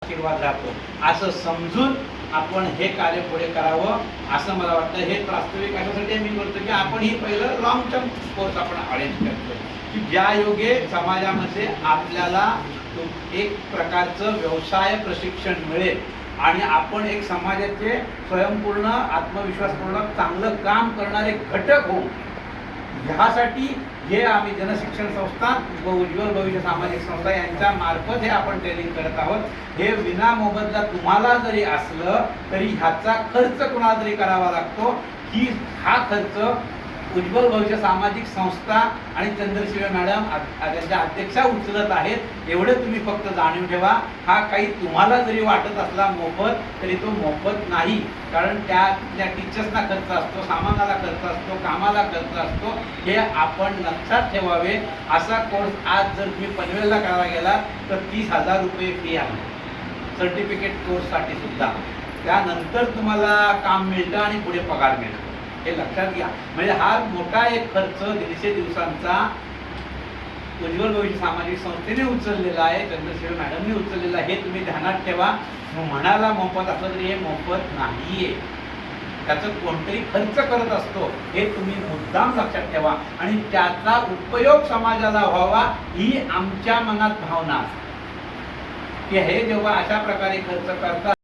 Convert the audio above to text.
आशीर्वाद राहतो असं समजून आपण हे कार्य पुढे करावं असं मला वाटतं. हे प्रास्ताविक अशासाठी मी बोलतो की आपण ही पहिलं लॉंग टर्म कोर्स आपण अरेंज करतो की ज्या योगे समाजामध्ये आपल्याला एक प्रकारचं व्यवसाय प्रशिक्षण मिळेल आणि आपण एक समाजाचे स्वयंपूर्ण आत्मविश्वासपूर्ण चांगलं काम करणारे घटक होऊ. ह्यासाठी हे आम्ही जनशिक्षण संस्था व उज्ज्वल भविष्य सामाजिक संस्था यांच्या मार्फत हे आपण ट्रेनिंग करत आहोत. हे विना मोबदला तुम्हाला जरी असलं तरी ह्याचा खर्च कुणाला तरी करावा लागतो. हा खर्च उज्ज्वल भविष्य सामाजिक संस्था आणि चंद्रशिवे मॅडम त्यांच्या अध्यक्षा उचलत आहेत. एवढे तुम्ही फक्त जाणीव ठेवा. हा काही तुम्हाला जरी वाटत असला मोफत तरी तो मोफत नाही. कारण त्या टीचर्सना खर्च असतो, सामानाला खर्च असतो, कामाला खर्च असतो. हे आपण लक्षात ठेवावे. असा कोर्स आज जर तुम्ही पनवेलला करायला गेला तर 30,000 रुपये फी आहे सर्टिफिकेट कोर्ससाठी सुद्धा. त्यानंतर तुम्हाला काम मिळतं आणि पुढे पगार मिळतो. हे लक्षात घ्या. म्हणजे हा मोठा एक खर्च 150 दिवसांचा उज्ज्वल भविष्य सामाजिक संस्थेने उचललेला आहे, चंद्रशेखर मॅडमने उचललेला आहे. हे तुम्ही ध्यानात ठेवा. म्हणाला मोफत असलं तरी हे मोफत नाहीये. त्याचं कोणतरी खर्च करत असतो हे तुम्ही मुद्दाम लक्षात ठेवा आणि त्याचा उपयोग समाजाला व्हावा ही आमच्या मनात भावना असते की हे जेव्हा अशा प्रकारे खर्च करतात